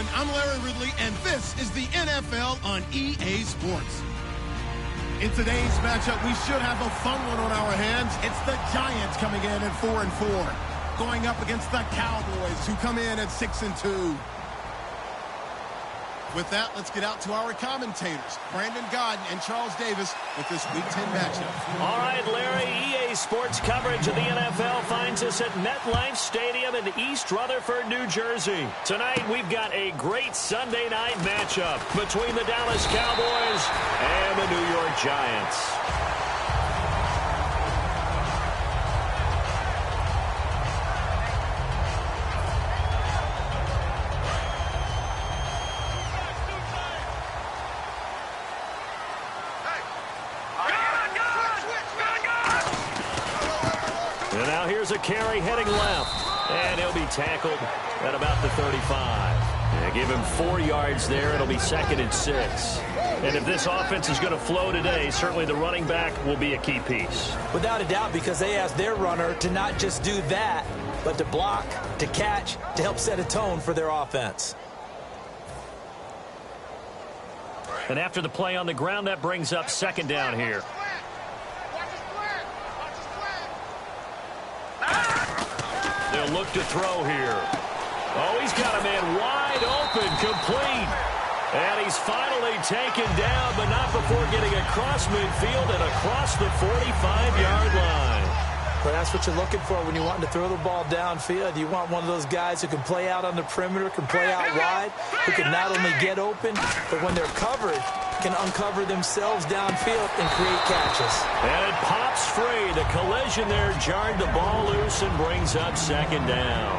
everyone. I'm Larry Ridley, and this is the NFL on EA Sports. In today's matchup, we should have a fun one on our hands. It's the Giants coming in at 4-4, going up against the Cowboys, who come in at 6-2. With that, let's get out to our commentators, Brandon Godden and Charles Davis, with this Week 10 matchup. All right, Larry, EA Sports coverage of the NFL finds us at MetLife Stadium in East Rutherford, New Jersey. Tonight, we've got a great Sunday night matchup between the Dallas Cowboys and the New York Giants. Here's a carry heading left, and he'll be tackled at about the 35. Yeah, give him 4 yards there. It'll be 2nd and 6. And if this offense is going to flow today, certainly the running back will be a key piece. Without a doubt, because they asked their runner to not just do that, but to block, to catch, to help set a tone for their offense. And after the play on the ground, that brings up 2nd down here. They'll look to throw here. Oh, he's got a man wide open, complete. And he's finally taken down, but not before getting across midfield and across the 45-yard line. Well, that's what you're looking for when you want to throw the ball downfield. You want one of those guys who can play out on the perimeter, can play out wide, who can not only get open, but when they're covered, can uncover themselves downfield and create catches. And it pops free. The collision there jarred the ball loose and brings up 2nd down.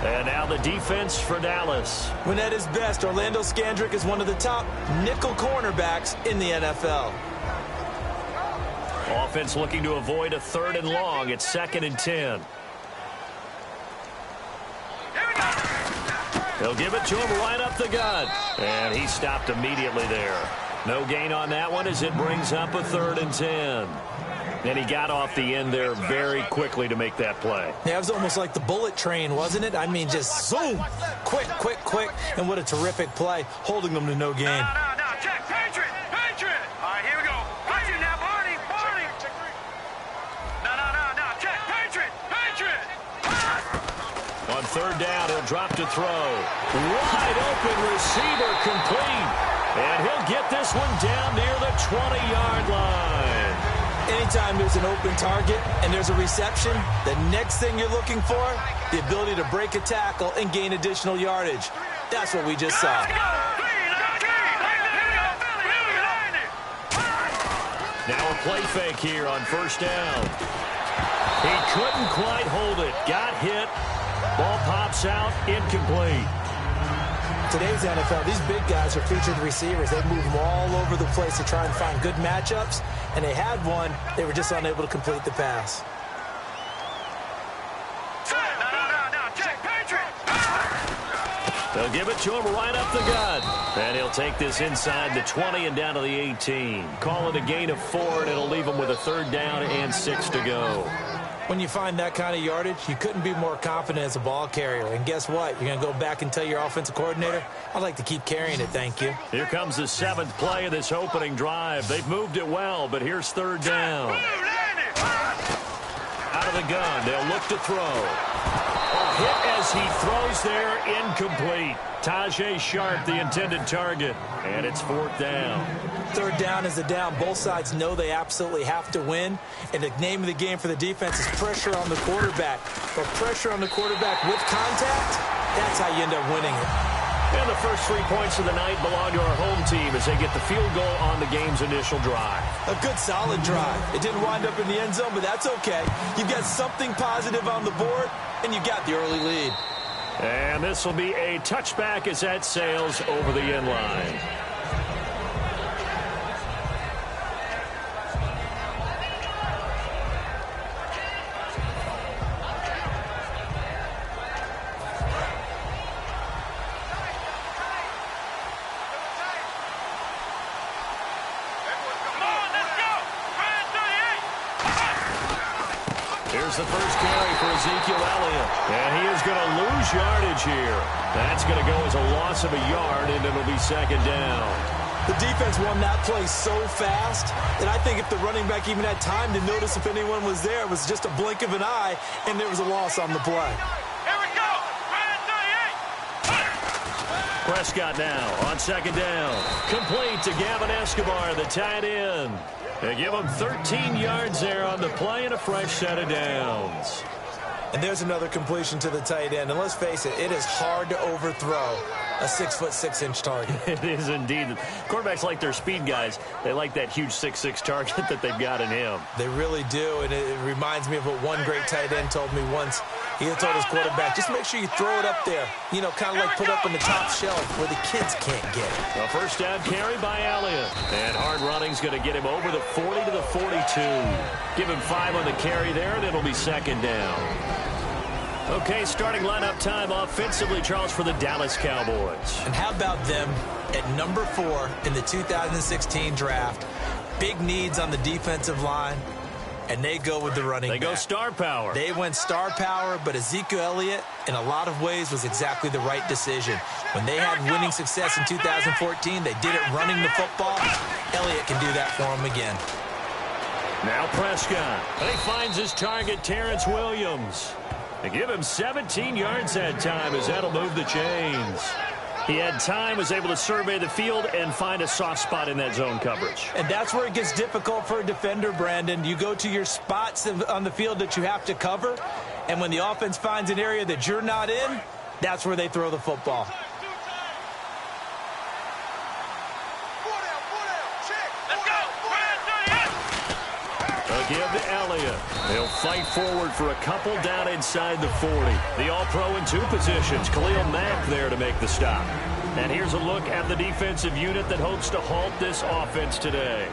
And now the defense for Dallas. When at his best, Orlando Scandrick is one of the top nickel cornerbacks in the NFL. Offense looking to avoid a 3rd and long. It's 2nd and 10. They'll give it to him right up the gut. And he stopped immediately there. No gain on that one as it brings up a 3rd and 10. And he got off the end there very quickly to make that play. Yeah, it was almost like the bullet train, wasn't it? I mean, just zoom. Quick, quick, quick. And what a terrific play, holding them to no gain. No, check. Patriot. All right, here we go. Patriot now, Barney. No, check. Patriot. On 3rd down, he'll drop to throw. Wide open receiver, complete. And he'll get this one down near the 20-yard line. Anytime there's an open target and there's a reception, the next thing you're looking for, the ability to break a tackle and gain additional yardage. That's what we just saw. Now a play fake here on 1st down. He couldn't quite hold it. Got hit. Ball pops out, incomplete. Today's NFL, these big guys are featured receivers. They move them all over the place to try and find good matchups, and they had one. They were just unable to complete the pass. They'll give it to him right up the gut. And he'll take this inside the 20 and down to the 18. Call it a gain of 4, and it'll leave him with a 3rd down and 6 to go. When you find that kind of yardage, you couldn't be more confident as a ball carrier. And guess what? You're going to go back and tell your offensive coordinator, I'd like to keep carrying it, thank you. Here comes the 7th play of this opening drive. They've moved it well, but here's 3rd down. Out of the gun, they'll look to throw. A hit as he throws there, incomplete. Tajay Sharp, the intended target, and it's 4th down. 3rd down is a down. Both sides know they absolutely have to win, and the name of the game for the defense is pressure on the quarterback. But pressure on the quarterback with contact, that's how you end up winning it. And the first 3 points of the night belong to our home team as they get the field goal on the game's initial drive. A good, solid drive. It didn't wind up in the end zone, but that's okay. You've got something positive on the board, and you got the early lead. And this will be a touchback as that sails over the end line. Here's the first carry for Ezekiel Elliott. And he is going to lose yardage here. That's going to go as a loss of a yard, and it'll be second down. The defense won that play so fast that I think if the running back even had time to notice if anyone was there, it was just a blink of an eye, and there was a loss on the play. Here we go. Prescott now on second down. Complete to Gavin Escobar, the tight end. They give him 13 yards there on the play and a fresh set of downs. And there's another completion to the tight end. And let's face it is hard to overthrow a 6'6" target. It is indeed. Quarterbacks like their speed guys. They like that huge 6'6" target that they've got in him. They really do, and it reminds me of what one great tight end told me once. He had told his quarterback, just make sure you throw it up there. You know, kind of like put up on the top shelf where the kids can't get it. A first down carry by Elliott. And hard running's going to get him over the 40 to the 42. Give him 5 on the carry there, and it'll be second down. Okay, starting lineup time offensively, Charles, for the Dallas Cowboys. And how about them at number 4 in the 2016 draft? Big needs on the defensive line, and they go with the running back. They go star power. They went star power, but Ezekiel Elliott, in a lot of ways, was exactly the right decision. When they had winning success in 2014, they did it running the football. Elliott can do that for them again. Now Prescott. And he finds his target, Terrence Williams. They give him 17 yards that time as that'll move the chains. He had time, was able to survey the field and find a soft spot in that zone coverage. And that's where it gets difficult for a defender, Brandon. You go to your spots on the field that you have to cover, and when the offense finds an area that you're not in, that's where they throw the football. Give to Elliott. He'll fight forward for a couple down inside the 40. The All-Pro in 2 positions. Khalil Mack there to make the stop. And here's a look at the defensive unit that hopes to halt this offense today.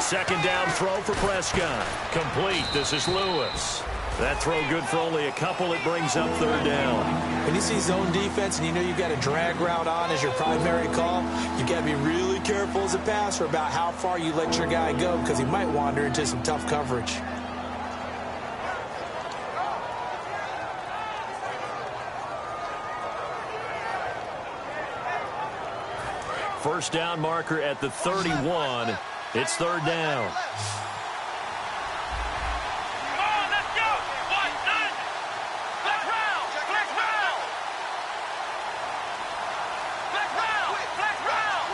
Second down throw for Prescott. Complete. This is Lewis. That throw good for only a couple. It brings up third down. When you see zone defense and you know you've got a drag route on as your primary call, you've got to be really careful as a passer about how far you let your guy go because he might wander into some tough coverage. First down marker at the 31. It's third down. Come on, let's go. 1-9. Black round. Black round. Black round. Black round.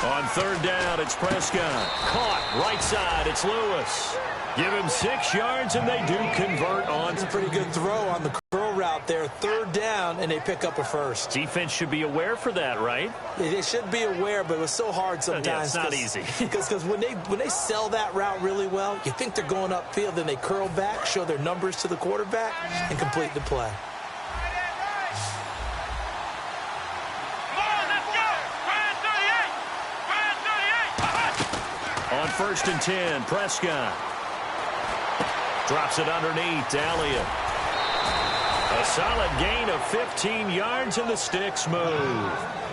On third down, it's Prescott. Caught right side. It's Lewis. Give him 6 yards, and they do convert on. It's a pretty good throw on the curl route there. Third down, and they pick up a first. Defense should be aware for that, right? They should be aware, but it was so hard sometimes. Yeah, it's not easy. Because when they sell that route really well, you think they're going upfield, then they curl back, show their numbers to the quarterback, and complete the play. On first and 10, Prescott. Drops it underneath to Elliott. A solid gain of 15 yards, and the sticks move.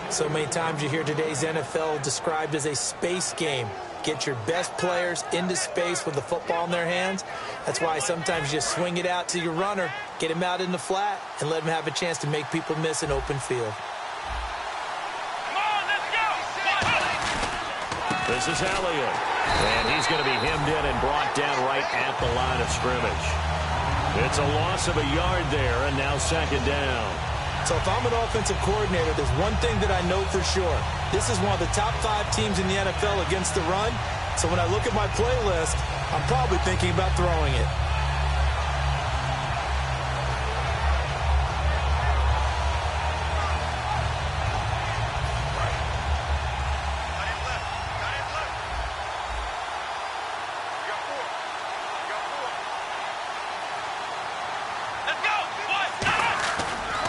So many times you hear today's NFL described as a space game. Get your best players into space with the football in their hands. That's why sometimes you just swing it out to your runner, get him out in the flat, and let him have a chance to make people miss an open field. This is Elliott. And he's going to be hemmed in and brought down right at the line of scrimmage. It's a loss of a yard there, and now second down. So if I'm an offensive coordinator, there's one thing that I know for sure. This is one of the top 5 teams in the NFL against the run. So when I look at my playlist, I'm probably thinking about throwing it.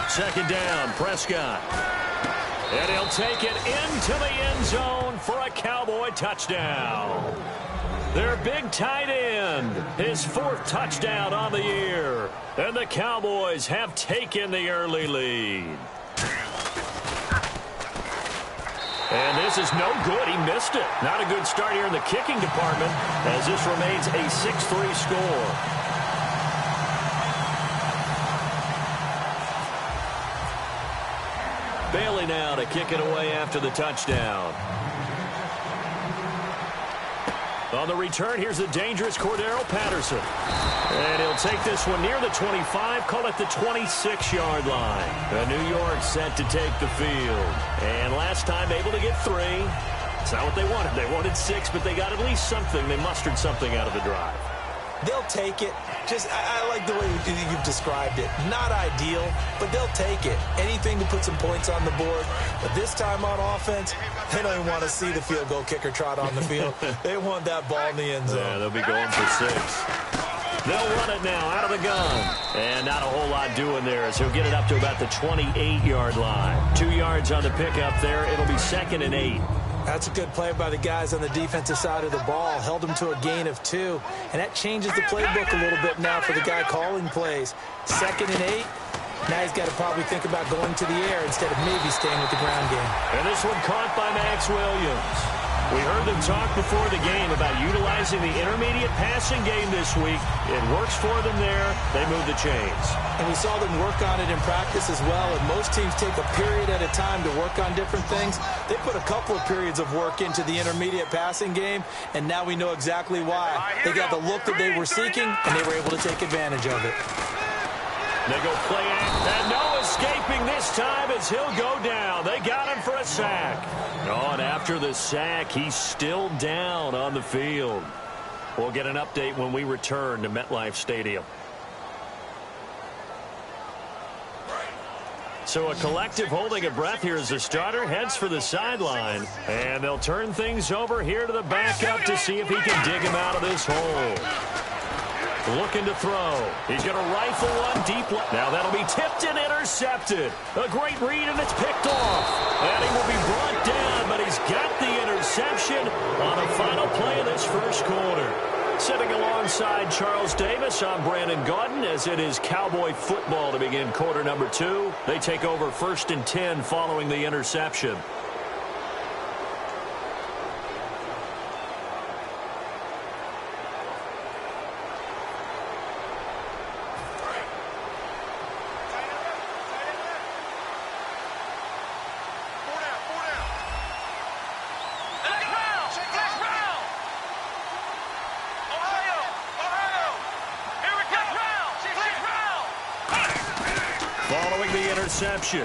Second down, Prescott. And he'll take it into the end zone for a Cowboy touchdown. Their big tight end, his 4th touchdown on the year. And the Cowboys have taken the early lead. And this is no good. He missed it. Not a good start here in the kicking department as this remains a 6-3 score. Bailey now to kick it away after the touchdown. On the return, here's the dangerous Cordero Patterson. And he'll take this one near the 25, call it the 26-yard line. The New York set to take the field. And last time able to get 3. It's not what they wanted. They wanted 6, but they got at least something. They mustered something out of the drive. They'll take it. I like the way you've described it. Not ideal, but they'll take it. Anything to put some points on the board. But this time on offense, they don't even want to see the field goal kicker trot on the field. They want that ball in the end zone. Yeah, they'll be going for 6. They'll run it now out of the gun. And not a whole lot doing there as he'll get it up to about the 28-yard line. 2 yards on the pickup there. It'll be 2nd and 8. That's a good play by the guys on the defensive side of the ball. Held them to a gain of 2. And that changes the playbook a little bit now for the guy calling plays. 2nd and 8. Now he's got to probably think about going to the air instead of maybe staying with the ground game. And this one caught by Max Williams. We heard them talk before the game about utilizing the intermediate passing game this week. It works for them there. They move the chains. And we saw them work on it in practice as well. And most teams take a period at a time to work on different things. They put a couple of periods of work into the intermediate passing game, and now we know exactly why. They got the look that they were seeking, and they were able to take advantage of it. They go play act, and no escaping this time as he'll go down. They got him for a sack. Oh, and after the sack, he's still down on the field. We'll get an update when we return to MetLife Stadium. So a collective holding of breath here as the starter heads for the sideline. And they'll turn things over here to the backup to see if he can dig him out of this hole. Looking to throw. He's going to rifle one deep left. Now that'll be tipped and intercepted. A great read, and it's picked off. And he will be brought down, but he's got the interception on a final play of this first quarter. Sitting alongside Charles Davis, I'm Brandon Gaudin, as it is Cowboy football to begin quarter number 2. They take over 1st and 10 following the interception.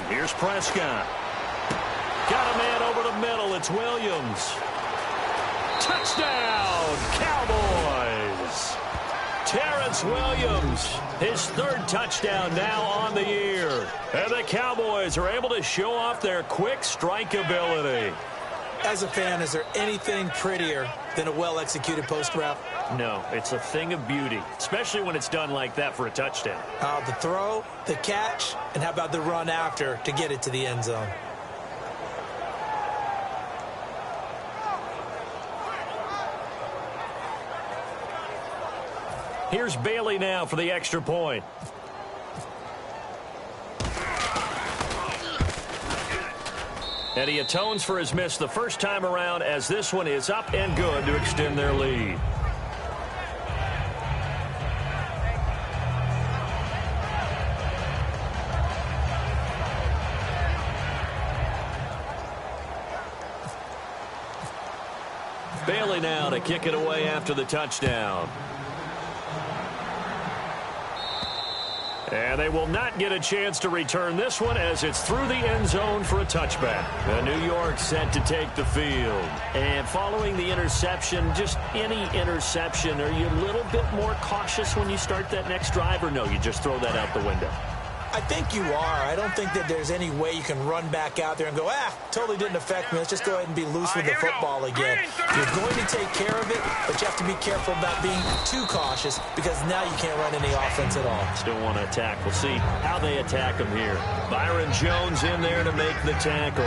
Here's Prescott. Got a man over the middle. It's Williams. Touchdown, Cowboys. Terrence Williams, his 3rd touchdown now on the year. And the Cowboys are able to show off their quick strike ability. As a fan, is there anything prettier than a well-executed post route? No, it's a thing of beauty, especially when it's done like that for a touchdown. The throw, the catch, and how about the run after to get it to the end zone? Here's Bailey now for the extra point. And he atones for his miss the first time around, as this one is up and good to extend their lead. Bailey now to kick it away after the touchdown. And they will not get a chance to return this one as it's through the end zone for a touchback. The New York set to take the field. And following the interception, just any interception, are you a little bit more cautious when you start that next drive, or no, you just throw that out the window? I think you are. I don't think that there's any way you can run back out there and go, totally didn't affect me. Let's just go ahead and be loose with the football again. You're going to take care of it, but you have to be careful about being too cautious because now you can't run any offense at all. Still want to attack. We'll see how they attack him here. Byron Jones in there to make the tackle.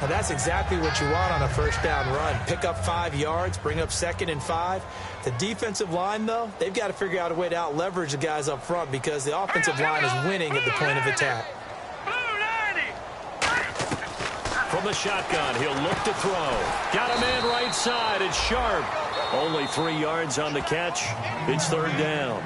Now that's exactly what you want on a first down run. Pick up 5 yards, bring up 2nd and 5. The defensive line, though, they've got to figure out a way to out-leverage the guys up front because the offensive line is winning at the point of attack. From the shotgun, he'll look to throw. Got a man right side. It's Sharp. Only 3 yards on the catch. It's 3rd down.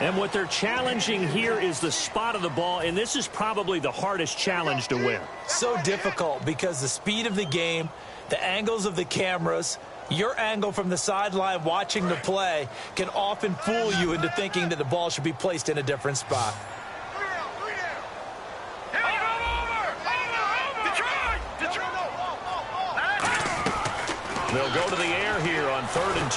And what they're challenging here is the spot of the ball, and this is probably the hardest challenge to win. So difficult because the speed of the game, the angles of the cameras, your angle from the sideline watching the play can often fool you into thinking that the ball should be placed in a different spot. They'll go to the air here on 3rd and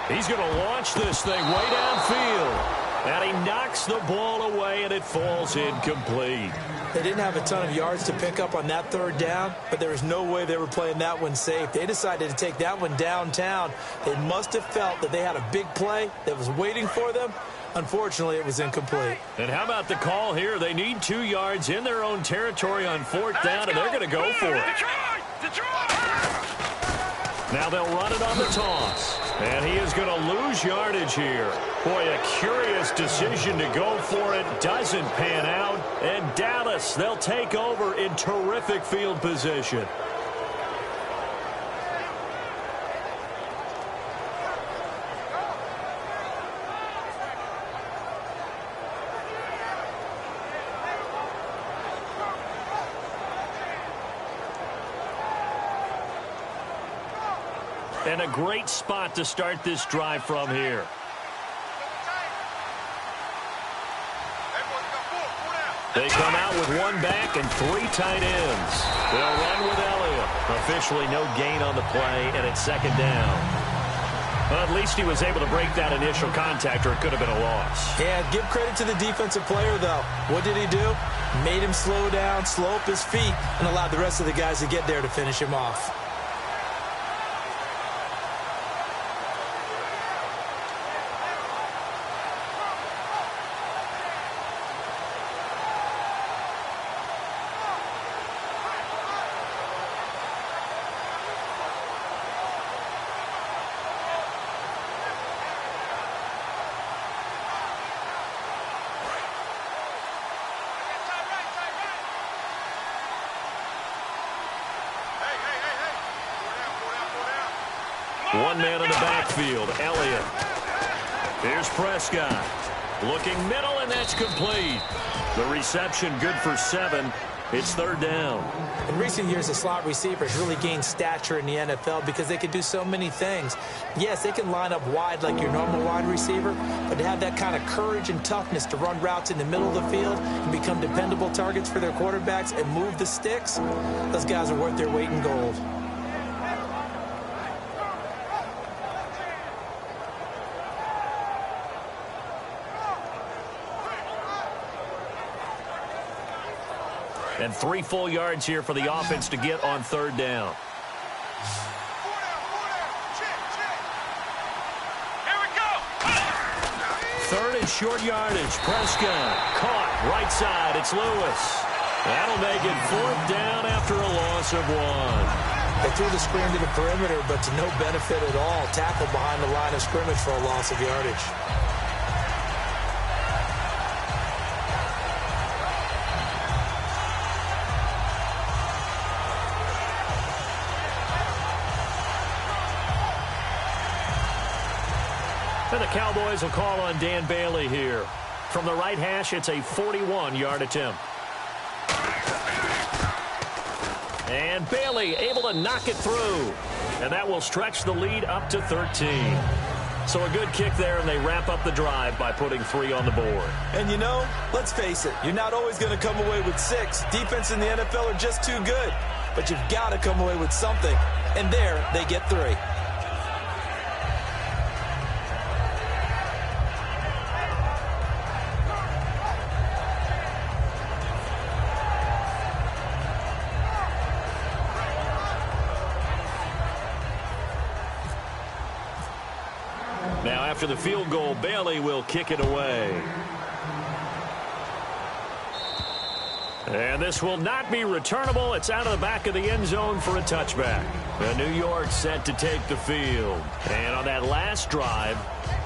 2. He's going to launch this thing way downfield. And he knocks the ball away, and it falls incomplete. They didn't have a ton of yards to pick up on that 3rd down, but there was no way they were playing that one safe. They decided to take that one downtown. They must have felt that they had a big play that was waiting for them. Unfortunately, it was incomplete. And how about the call here? They need 2 yards in their own territory on 4th down, and they're going to go for it. Now they'll run it on the toss. And he is going to lose yardage here. Boy, a curious decision to go for it. Doesn't pan out. And Dallas, they'll take over in terrific field position. And a great spot to start this drive from here. They come out with 1 back and 3 tight ends. They'll run with Elliott. Officially no gain on the play, and it's 2nd down. But at least he was able to break that initial contact, or it could have been a loss. Yeah, give credit to the defensive player, though. What did he do? Made him slow down, slow up his feet, and allowed the rest of the guys to get there to finish him off. One man in the backfield, Elliott. Here's Prescott. Looking middle, and that's complete. The reception good for 7. It's 3rd down. In recent years, the slot receivers really gained stature in the NFL because they can do so many things. Yes, they can line up wide like your normal wide receiver, but to have that kind of courage and toughness to run routes in the middle of the field and become dependable targets for their quarterbacks and move the sticks, those guys are worth their weight in gold. And 3 full yards here for the offense to get on 3rd down. Here we go. 3rd and short yardage. Prescott caught right side. It's Lewis. That'll make it 4th down after a loss of 1. They threw the screen to the perimeter, but to no benefit at all. Tackled behind the line of scrimmage for a loss of yardage. And the Cowboys will call on Dan Bailey here. From the right hash, it's a 41-yard attempt. And Bailey able to knock it through. And that will stretch the lead up to 13. So a good kick there, and they wrap up the drive by putting 3 on the board. And you know, let's face it, you're not always going to come away with 6. Defense in the NFL are just too good. But you've got to come away with something. And there, they get 3. after the field goal. Bailey will kick it away. And this will not be returnable. It's out of the back of the end zone for a touchback. The New York set to take the field. And on that last drive,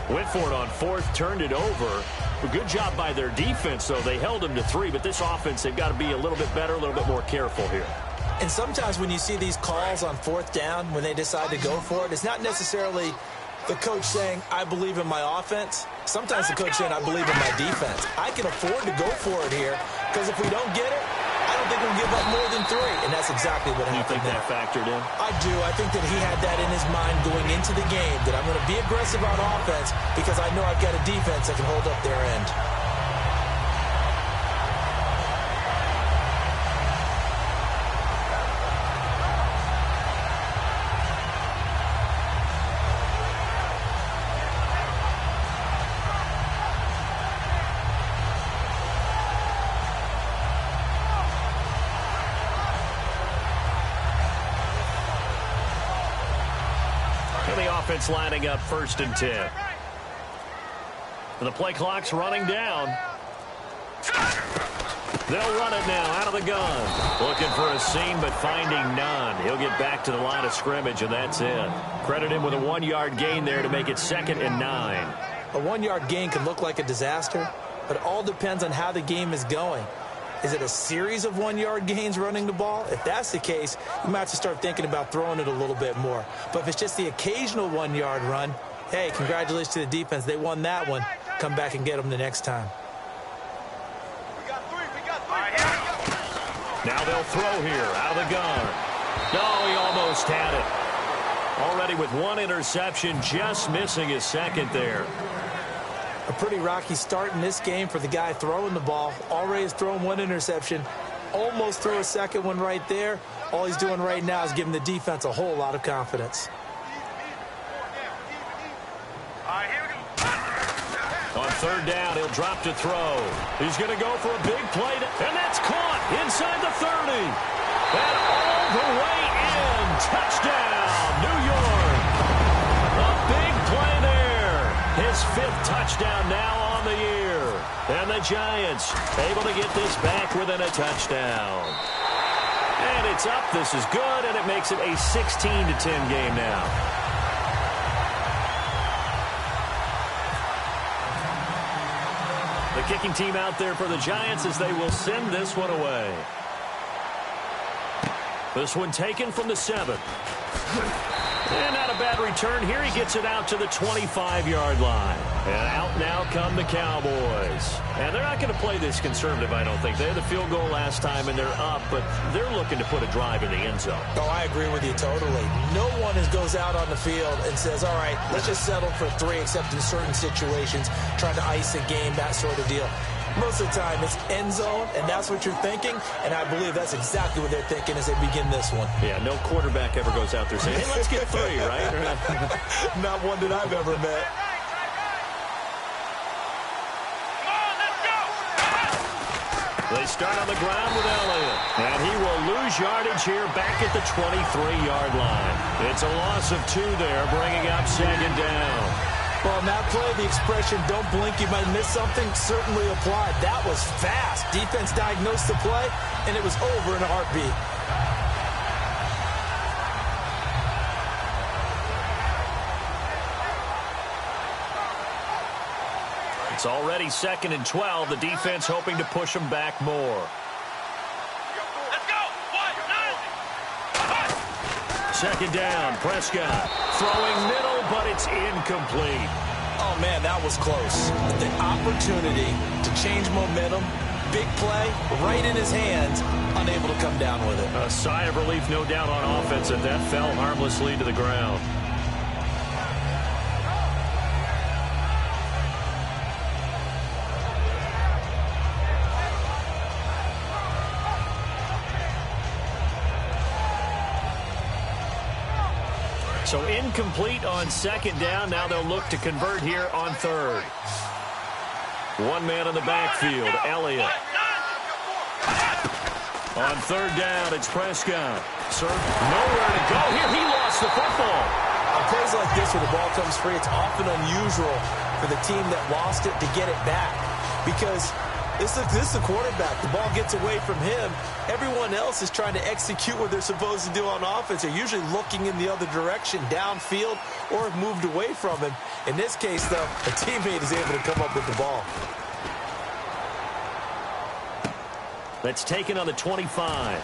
went for it on fourth, turned it over. A good job by their defense, though. They held them to 3, but this offense, they've got to be a little bit better, a little bit more careful here. And sometimes when you see these calls on fourth down, when they decide to go for it, it's not necessarily the coach saying, I believe in my offense. Sometimes the coach saying, I believe in my defense. I can afford to go for it here, because if we don't get it, I don't think we'll give up more than 3. And that's exactly what happened. You think that factored in? I do. I think that he had that in his mind going into the game, that I'm going to be aggressive on offense because I know I've got a defense that can hold up their end. Offense lining up 1st and 10. And the play clock's running down. They'll run it now out of the gun. Looking for a seam, but finding none. He'll get back to the line of scrimmage, and that's it. Credit him with a 1-yard gain there to make it 2nd and 9. A 1-yard gain can look like a disaster, but it all depends on how the game is going. Is it a series of 1-yard gains running the ball? If that's the case, you might have to start thinking about throwing it a little bit more. But if it's just the occasional 1-yard run, hey, congratulations to the defense. They won that one. Come back and get them the next time. We got 3. Now they'll throw here out of the gun. No, he almost had it. Already with 1 interception, just missing his 2nd there. A pretty rocky start in this game for the guy throwing the ball. Already has thrown 1 interception. Almost threw a 2nd one right there. All he's doing right now is giving the defense a whole lot of confidence. On 3rd down, he'll drop to throw. He's going to go for a big play, and that's caught inside the 30. And all the way in. Touchdown, New York. A big play there. His 5th touchdown now on the year. And the Giants able to get this back within a touchdown. And it's up. This is good, and it makes it a 16-10 game now. The kicking team out there for the Giants as they will send this one away. This one taken from the 7. And not a bad return here. He gets it out to the 25-yard line. And out now come the Cowboys. And they're not going to play this conservative, I don't think. They had the field goal last time, and they're up, but they're looking to put a drive in the end zone. Oh, I agree with you totally. No one goes out on the field and says, all right, let's just settle for 3, except in certain situations, trying to ice a game, that sort of deal. Most of the time, it's end zone, and that's what you're thinking, and I believe that's exactly what they're thinking as they begin this one. Yeah, no quarterback ever goes out there saying, hey, let's get 3, right? Not one that I've ever met. They start on the ground with Elliott, and he will lose yardage here back at the 23-yard line. It's a loss of 2 there, bringing up 2nd down. Well, on that play, the expression, don't blink, you might miss something, certainly applied. That was fast. Defense diagnosed the play, and it was over in a heartbeat. It's already 2nd and 12. The defense hoping to push them back more. Let's go. 2nd down, Prescott throwing middle, but it's incomplete. Oh, man, that was close. The opportunity to change momentum, big play, right in his hands, unable to come down with it. A sigh of relief, no doubt, on offense, and that fell harmlessly to the ground. So incomplete on 2nd down. Now they'll look to convert here on 3rd. 1 man in the backfield, Elliott. On 3rd down, it's Prescott. Nowhere to go here. He lost the football. A plays like this where the ball comes free, it's often unusual for the team that lost it to get it back because this is the quarterback. The ball gets away from him. Everyone else is trying to execute what they're supposed to do on offense. They're usually looking in the other direction, downfield, or have moved away from him. In this case, though, a teammate is able to come up with the ball. That's taken on the 25.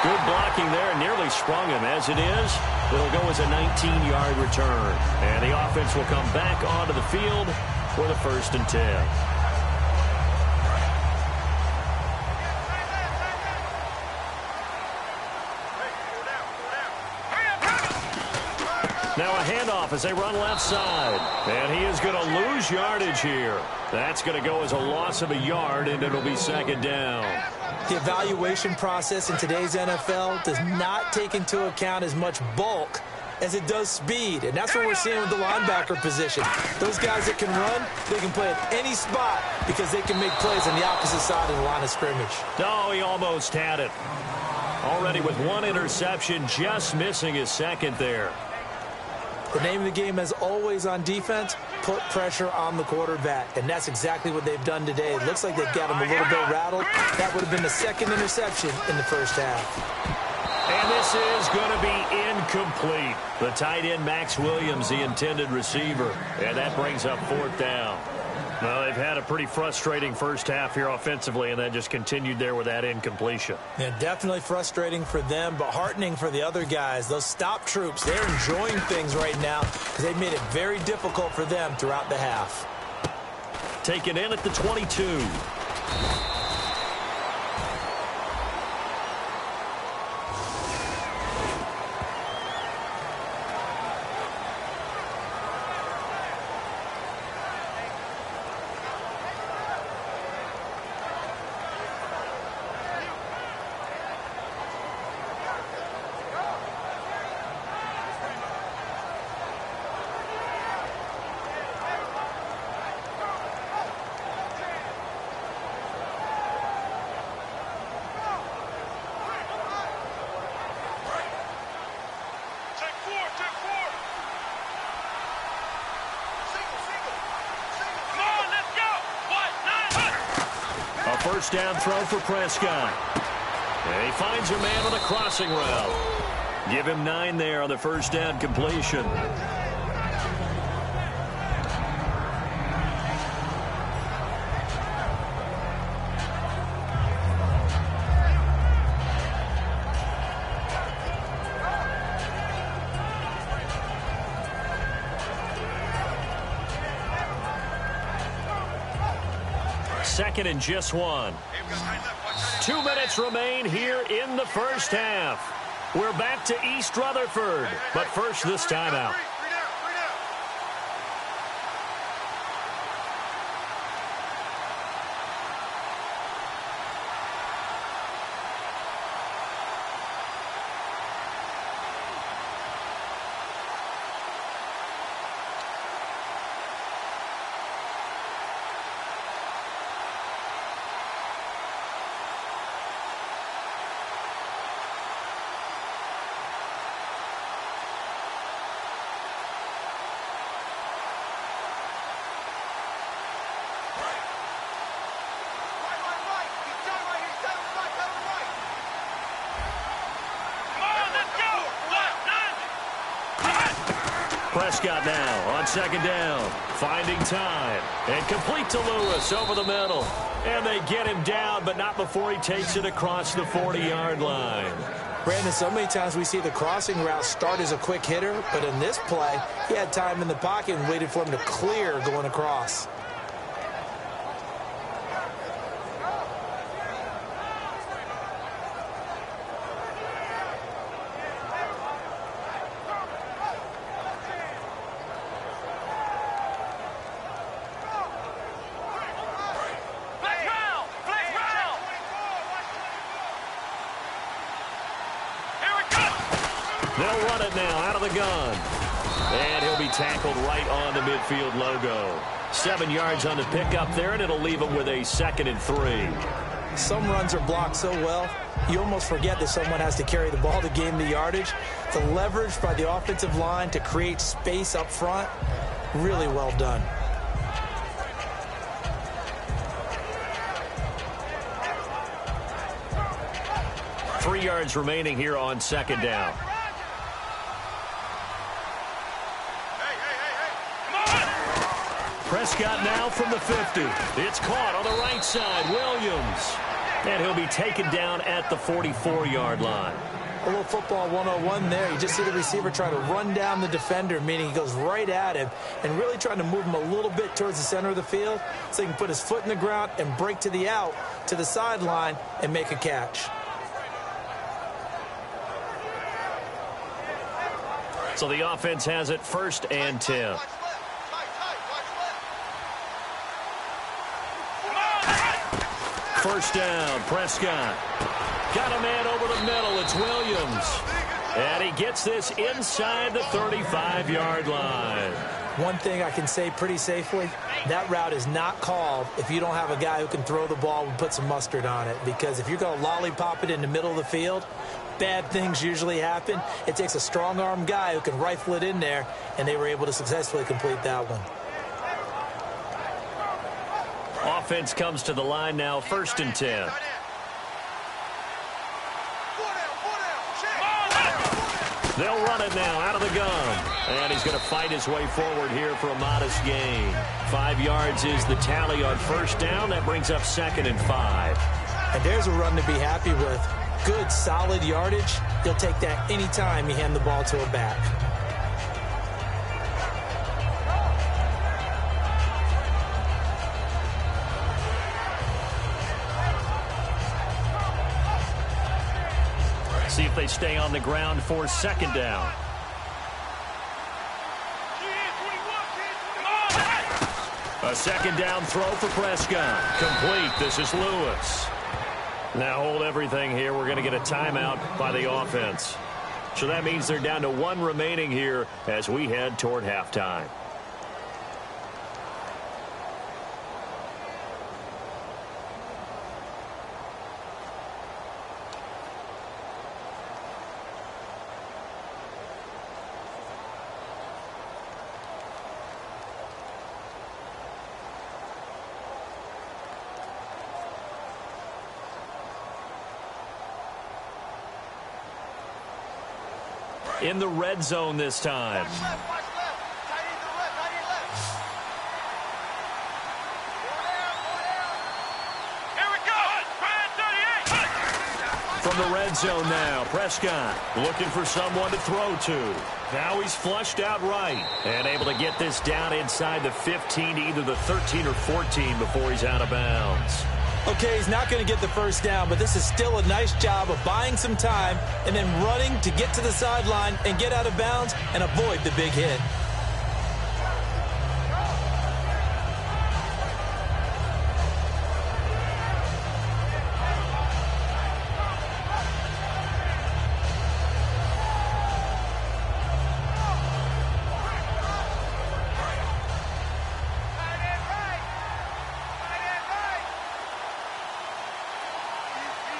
Good blocking there, nearly sprung him. As it is, it'll go as a 19-yard return. And the offense will come back onto the field for the 1st and 10. Now a handoff as they run left side. And he is going to lose yardage here. That's going to go as a loss of a yard, and it'll be 2nd down. The evaluation process in today's NFL does not take into account as much bulk as it does speed, and that's what we're seeing with the linebacker position. Those guys that can run, they can play at any spot because they can make plays on the opposite side of the line of scrimmage. Oh, he almost had it. Already with 1 interception, just missing his 2nd there. The name of the game, as always on defense, put pressure on the quarterback, and that's exactly what they've done today. It looks like they've got him a little bit rattled. That would have been the 2nd interception in the 1st half. And this is going to be incomplete. The tight end, Max Williams, the intended receiver. And that brings up 4th down. Well, they've had a pretty frustrating first half here offensively, and then just continued there with that incompletion. Yeah, definitely frustrating for them, but heartening for the other guys. Those stop troops, they're enjoying things right now because they've made it very difficult for them throughout the half. Taken in at the 22. First down throw for Prescott. And he finds a man on a crossing route. Give him 9 there on the first down completion. Second and just 1. 2 minutes remain here in the first half. We're back to East Rutherford, but first this timeout. Prescott now on second down, finding time, and complete to Lewis over the middle. And they get him down, but not before he takes it across the 40-yard line. Brandon, so many times we see the crossing route start as a quick hitter, but in this play, he had time in the pocket and waited for him to clear going across. They'll run it now out of the gun. And he'll be tackled right on the midfield logo. 7 yards on the pickup there, and it'll leave him with a 2nd and 3. Some runs are blocked so well, you almost forget that someone has to carry the ball to gain the yardage. The leverage by the offensive line to create space up front, really well done. Three yards remaining here on second down. Prescott now from the 50. It's caught on the right side. Williams. And he'll be taken down at the 44-yard line. A little football 101 there. You just see the receiver trying to run down the defender, meaning he goes right at him and really trying to move him a little bit towards the center of the field so he can put his foot in the ground and break to the out, to the sideline, and make a catch. So the offense has it 1st and 10. First down, Prescott. Got a man over the middle. It's Williams. And he gets this inside the 35-yard line. One thing I can say pretty safely, that route is not called if you don't have a guy who can throw the ball and put some mustard on it. Because if you're going to lollipop it in the middle of the field, bad things usually happen. It takes a strong-arm guy who can rifle it in there, and they were able to successfully complete that one. Offense comes to the line now, 1st and 10. They'll run it now out of the gun. And he's going to fight his way forward here for a modest gain. 5 yards is the tally on first down. That brings up 2nd and 5. And there's a run to be happy with. Good, solid yardage. You'll take that anytime you hand the ball to a back. See if they stay on the ground for 2nd down. A 2nd down throw for Prescott. Complete. This is Lewis. Now hold everything here. We're going to get a timeout by the offense. So that means they're down to 1 remaining here as we head toward halftime. In the red zone this time. Watch left, watch left. Tight end to left, tight end left. Here we go. Ryan 38. From the red zone now, Prescott looking for someone to throw to. Now he's flushed out right and able to get this down inside the 15, either the 13 or 14 before he's out of bounds. Okay, he's not going to get the first down, but this is still a nice job of buying some time and then running to get to the sideline and get out of bounds and avoid the big hit.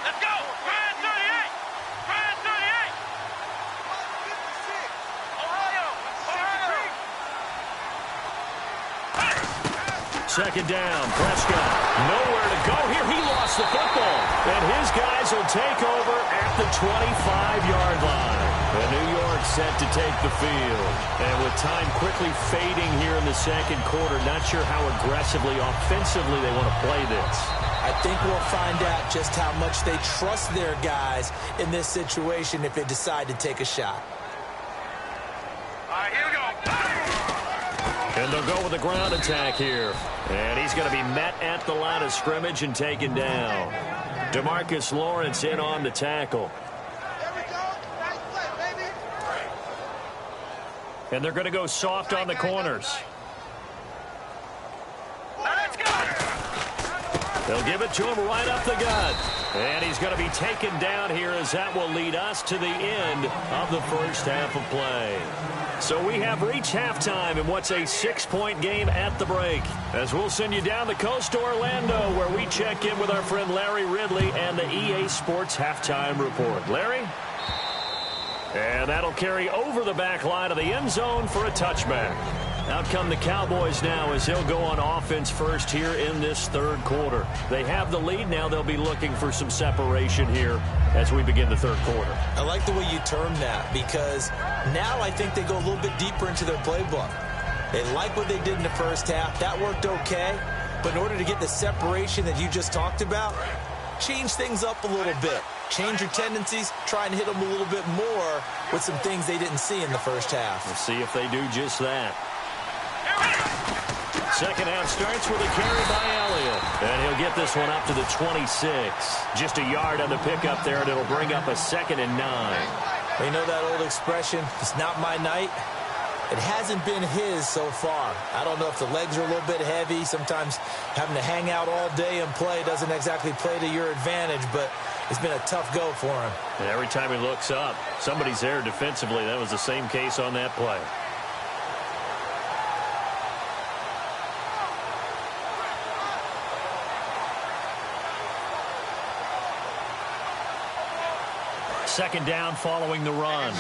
Let's go. Ryan 38. Ryan 38. Ohio. Second down, Prescott. Nowhere to go here. He lost the football. And his guys will take over at the 25-yard line. And New York set to take the field. And with time quickly fading here in the second quarter, not sure how aggressively, offensively they want to play this. I think we'll find out just how much they trust their guys in this situation if they decide to take a shot. All right, here we go. And they'll go with a ground attack here. And he's going to be met at the line of scrimmage and taken down. DeMarcus Lawrence in on the tackle. There we go. Nice play, baby. And they're going to go soft on the corners. Let's go. They'll give it to him right up the gut. And he's going to be taken down here as that will lead us to the end of the first half of play. So we have reached halftime in what's a 6-point game at the break. As we'll send you down the coast to Orlando, where we check in with our friend Larry Ridley and the EA Sports Halftime Report. Larry? And that'll carry over the back line of the end zone for a touchback. Out come the Cowboys now as they'll go on offense first here in this third quarter. They have the lead. Now they'll be looking for some separation here as we begin the third quarter. I like the way you term that, because now I think they go a little bit deeper into their playbook. They like what they did in the first half. That worked okay. But in order to get the separation that you just talked about, change things up a little bit. Change your tendencies, try and hit them a little bit more with some things they didn't see in the first half. We'll see if they do just that. Second half starts with a carry by Elliott. And he'll get this one up to the 26. Just a yard on the pickup there, and it'll bring up a 2nd and 9. You know that old expression, it's not my night? It hasn't been his so far. I don't know if the legs are a little bit heavy. Sometimes having to hang out all day and play doesn't exactly play to your advantage, but it's been a tough go for him. And every time he looks up, somebody's there defensively. That was the same case on that play. Second down following the run.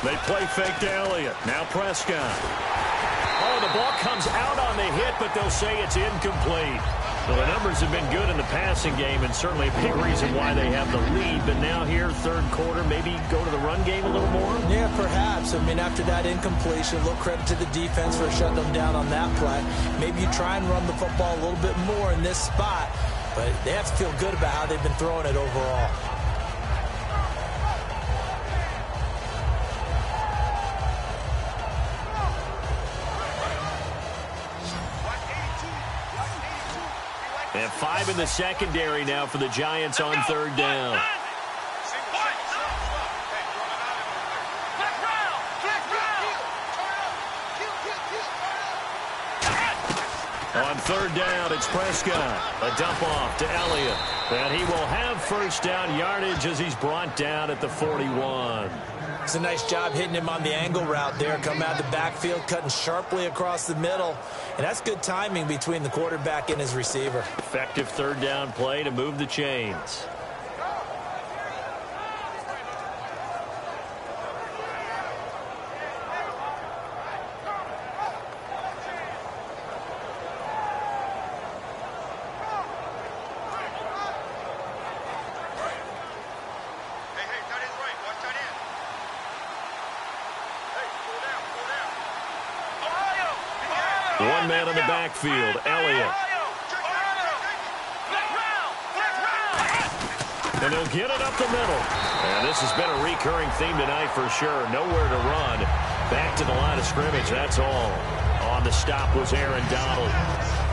They play fake to Elliott. Now Prescott. Oh, the ball comes out on the hit, but they'll say it's incomplete. So the numbers have been good in the passing game, and certainly a big reason why they have the lead. But now here, third quarter, maybe go to the run game a little more? Yeah, perhaps. I mean, after that incompletion, a little credit to the defense for shutting them down on that play. Maybe you try and run the football a little bit more in this spot, but they have to feel good about how they've been throwing it overall. And 5 in the secondary now for the Giants on third down. On third down, it's Prescott. A dump off to Elliott. And he will have first down yardage as he's brought down at the 41. It's a nice job hitting him on the angle route there. Coming out of the backfield, cutting sharply across the middle. And that's good timing between the quarterback and his receiver. Effective third down play to move the chains. One man in the backfield, Elliott. And he'll get it up the middle. And this has been a recurring theme tonight for sure. Nowhere to run. Back to the line of scrimmage, that's all. On the stop was Aaron Donald.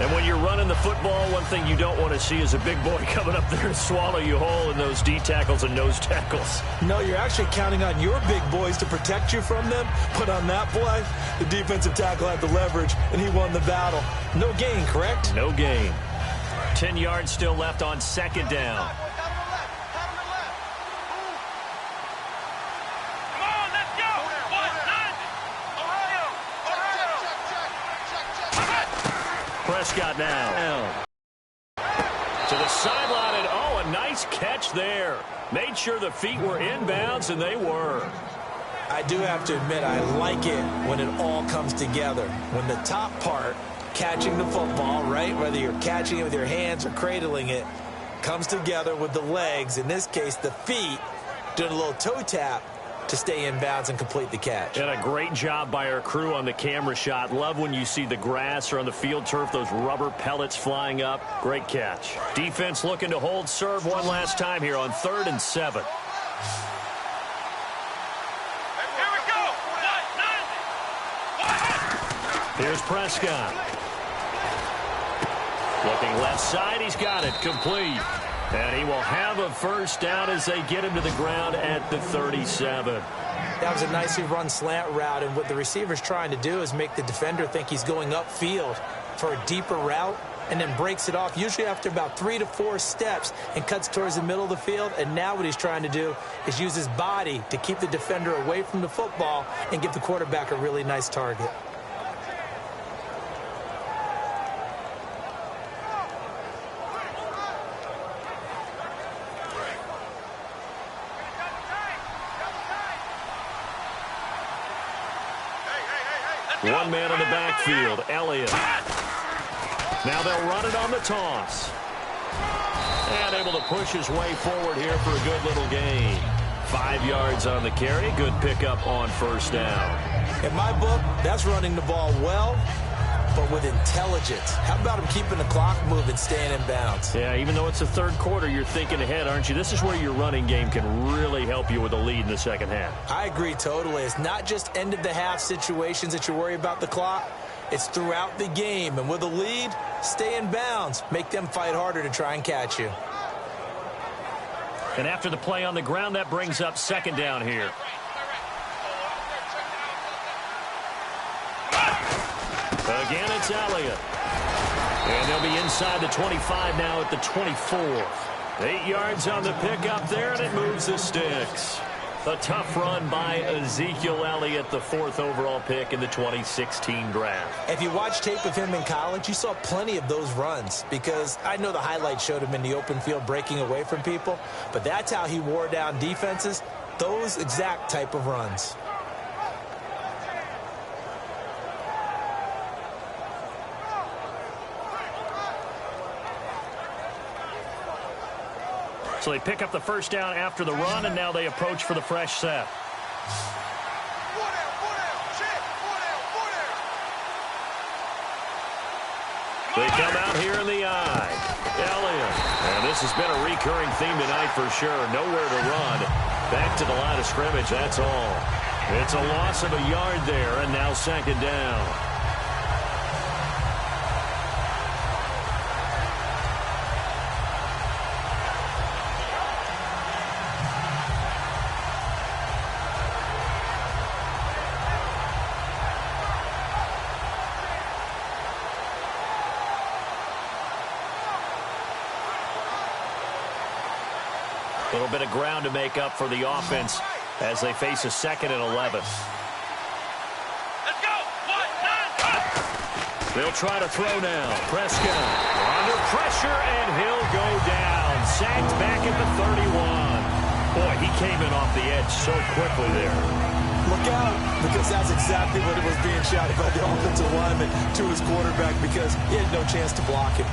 And when you're running the football, one thing you don't want to see is a big boy coming up there to swallow you whole in those D tackles and nose tackles. No, you're actually counting on your big boys to protect you from them. But on that play, the defensive tackle had the leverage, and he won the battle. No gain, correct? No gain. 10 yards still left on second down. Prescott now. To the sideline, and oh, a nice catch there. Made sure the feet were inbounds, and they were. I do have to admit, I like it when it all comes together. When the top part, catching the football, right, whether you're catching it with your hands or cradling it, comes together with the legs, in this case the feet, doing a little toe tap to stay in bounds and complete the catch. And a great job by our crew on the camera shot. Love when you see the grass or on the field turf, those rubber pellets flying up. Great catch. Defense looking to hold serve one last time here on 3rd and 7. Here we go. Here's Prescott. Looking left side, he's got it. Complete. And he will have a first down as they get him to the ground at the 37. That was a nicely run slant route, and what the receiver's trying to do is make the defender think he's going upfield for a deeper route. and then breaks it off, usually after about 3 to 4 steps, and cuts towards the middle of the field. And now what he's trying to do is use his body to keep the defender away from the football and give the quarterback a really nice target. One man in the backfield, Elliott. Now they'll run it on the toss. And able to push his way forward here for a good little gain. 5 yards on the carry. Good pickup on first down. In my book, that's running the ball well, but with intelligence. How about him keeping the clock moving, staying in bounds? Yeah, even though it's the third quarter, you're thinking ahead, aren't you? This is where your running game can really help you with a lead in the second half. I agree totally. It's not just end-of-the-half situations that you worry about the clock. It's throughout the game. And with a lead, stay in bounds. Make them fight harder to try and catch you. And after the play on the ground, that brings up second down here. Again, it's Elliott. And they'll be inside the 25 now at the 24. 8 yards on the pickup there, and it moves the sticks. A tough run by Ezekiel Elliott, the 4th overall pick in the 2016 draft. If you watch tape of him in college, you saw plenty of those runs, because I know the highlights showed him in the open field breaking away from people, but that's how he wore down defenses, those exact type of runs. So they pick up the first down after the run, and now they approach for the fresh set. They come out here in the eye. Elliott. And this has been a recurring theme tonight for sure. Nowhere to run. Back to the line of scrimmage, that's all. It's a loss of a yard there, and now second down. A little bit of ground to make up for the offense as they face a 2nd and 11. Let's go. 1, 9, 5. They'll try to throw now. Prescott under pressure, and he'll go down. Sacked back at the 31. Boy, he came in off the edge so quickly there. Look out, because that's exactly what it was being shouted by the offensive lineman to his quarterback, because he had no chance to block him.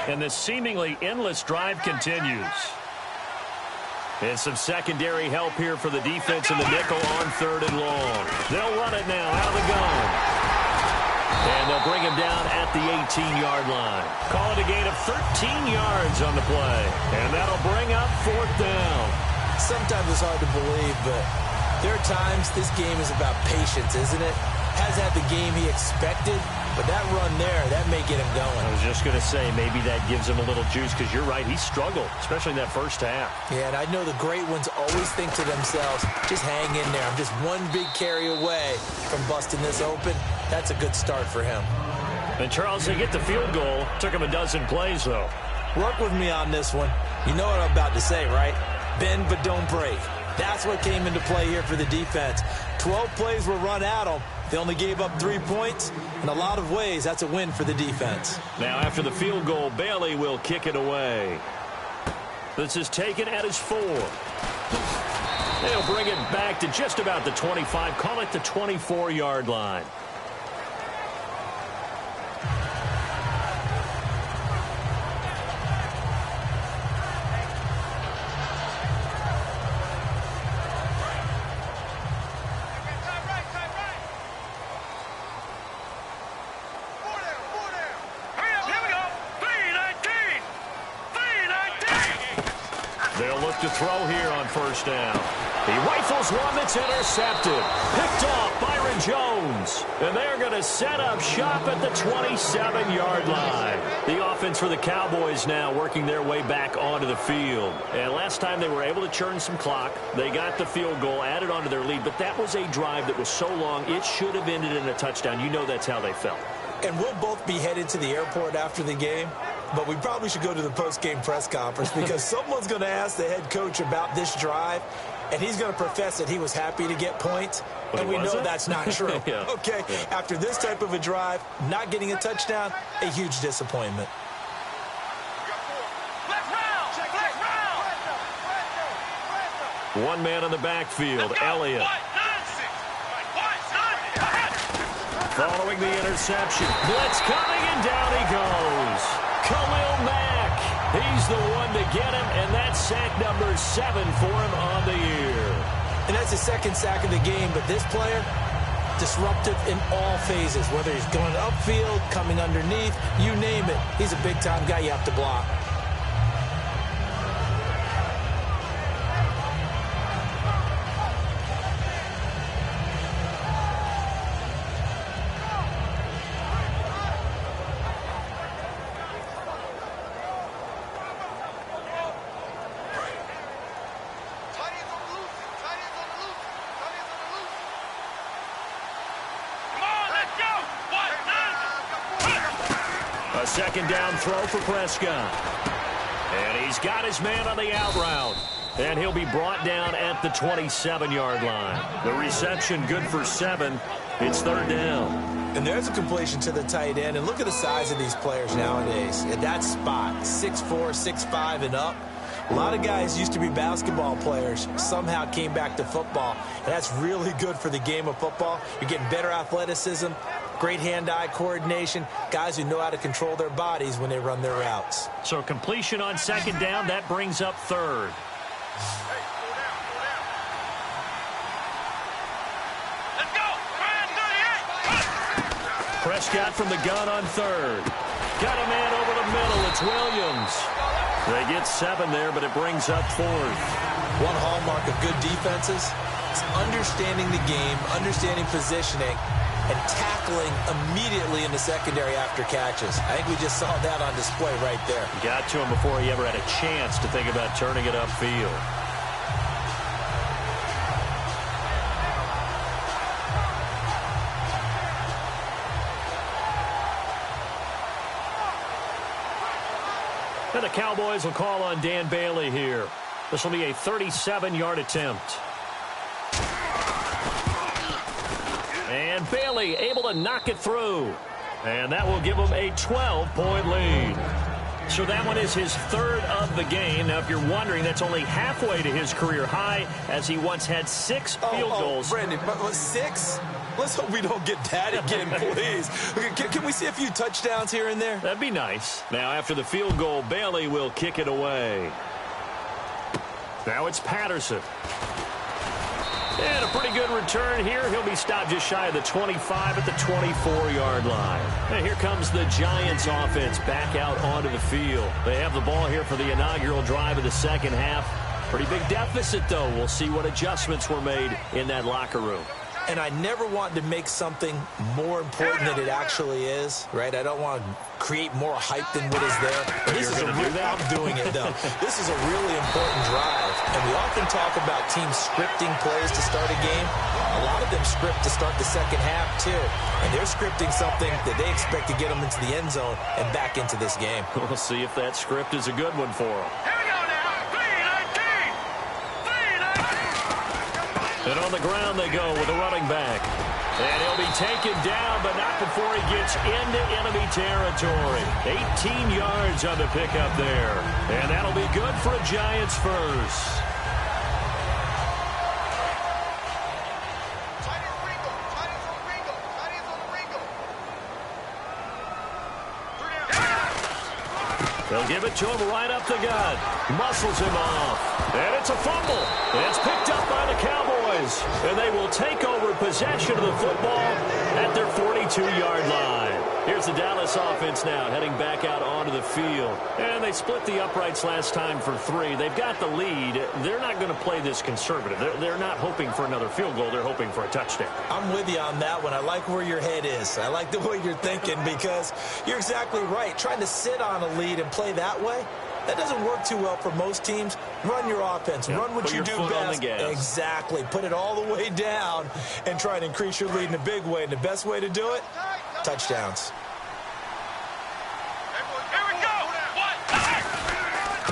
And this seemingly endless drive continues. And some secondary help here for the defense in the nickel on 3rd and long. They'll run it now out of the gun. And they'll bring him down at the 18-yard line. Call it a gain of 13 yards on the play. And that'll bring up 4th down. Sometimes it's hard to believe, but there are times this game is about patience, isn't it? Hasn't had the game he expected, but that run there, that may get him going. I was just going to say, maybe that gives him a little juice, because you're right, he struggled, especially in that first half. Yeah, and I know the great ones always think to themselves, just hang in there. I'm just one big carry away from busting this open. That's a good start for him. And Charles, they get the field goal. Took him a dozen plays, though. Work with me on this one. You know what I'm about to say, right? Bend but don't break. That's what came into play here for the defense. 12 plays were run at them. They only gave up 3 points. In a lot of ways, that's a win for the defense. Now, after the field goal, Bailey will kick it away. This is taken at his 4. They'll bring it back to just about the 25. Call it the 24-yard line. To throw here on first down. He rifles one that's intercepted. Picked off Byron Jones. Jones. And they're going to set up shop at the 27-yard line. The offense for the Cowboys now working their way back onto the field. And last time they were able to churn some clock. They got the field goal, added onto their lead. But that was a drive that was so long, it should have ended in a touchdown. You know that's how they felt. And we'll both be headed to the airport after the game, but we probably should go to the post-game press conference because someone's going to ask the head coach about this drive, and he's going to profess that he was happy to get points, and we know that's not true. Yeah. Okay, yeah. After this type of a drive, not getting a touchdown, a huge disappointment. One man in the backfield, Elliott. Following the interception. Blitz coming, and down he goes. Khalil Mack. He's the one to get him, and that's sack number 7 for him on the year. And that's the second sack of the game, but this player, disruptive in all phases, whether he's going upfield, coming underneath, you name it. He's a big-time guy you have to block. A second down throw for Prescott. And he's got his man on the out route. And he'll be brought down at the 27-yard line. The reception good for 7. It's third down. And there's a completion to the tight end. And look at the size of these players nowadays. At that spot, 6'4", 6'5", and up. A lot of guys used to be basketball players, somehow came back to football. And that's really good for the game of football. You're getting better athleticism, great hand-eye coordination, guys who know how to control their bodies when they run their routes. So completion on second down, that brings up third. Let's go. Prescott from the gun on third. Got a man over the middle. It's Williams. They get 7 there, but it brings up fourth. One hallmark of good defenses is understanding the game, understanding positioning, and tackling immediately in the secondary after catches. I think we just saw that on display right there. Got to him before he ever had a chance to think about turning it upfield. And the Cowboys will call on Dan Bailey here. This will be a 37-yard attempt. And Bailey able to knock it through. And that will give him a 12-point lead. So that one is his third of the game. Now, if you're wondering, that's only halfway to his career high, as he once had 6 field goals. Brandon, but 6? Let's hope we don't get that again, please. Can we see a few touchdowns here and there? That'd be nice. Now, after the field goal, Bailey will kick it away. Now it's Patterson. And a pretty good return here. He'll be stopped just shy of the 25 at the 24-yard line. And here comes the Giants offense back out onto the field. They have the ball here for the inaugural drive of the second half. Pretty big deficit, though. We'll see what adjustments were made in that locker room. And I never want to make something more important than it actually is, right? I don't want to create more hype than what is there. But this is I'm doing it, though. This is a really important drive. And we often talk about teams scripting plays to start a game. A lot of them script to start the second half, too. And they're scripting something that they expect to get them into the end zone and back into this game. We'll see if that script is a good one for them. And on the ground they go with a running back. And he'll be taken down, but not before he gets into enemy territory. 18 yards on the pickup there. And that'll be good for a Giants first. They'll give it to him right up the gut. Muscles him off. And it's a fumble. It's picked up by the Cowboys. Cowboys, and they will take over possession of the football at their 42-yard line. Here's the Dallas offense now heading back out onto the field. And they split the uprights last time for 3. They've got the lead. They're not going to play this conservative. They're not hoping for another field goal. They're hoping for a touchdown. I'm with you on that one. I like where your head is. I like the way you're thinking because you're exactly right. Trying to sit on a lead and play that way, that doesn't work too well for most teams. Run your offense. Yep. Run what you do best. Exactly. Put it all the way down and try to increase your lead in a big way. And the best way to do it, touchdowns. Here we go.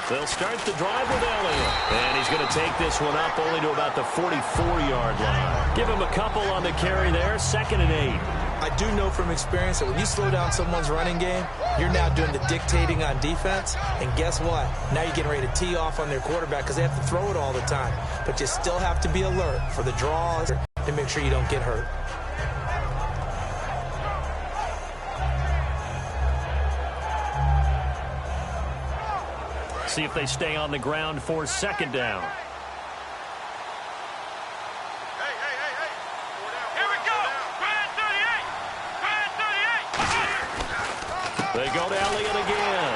They'll start the drive with Elliott. And he's going to take this one up only to about the 44-yard line. Give him a couple on the carry there. 2nd and 8. I do know from experience that when you slow down someone's running game, you're now doing the dictating on defense. And guess what? Now you're getting ready to tee off on their quarterback because they have to throw it all the time. But you still have to be alert for the draws to make sure you don't get hurt. See if they stay on the ground for 2nd down. They go to Elliott again.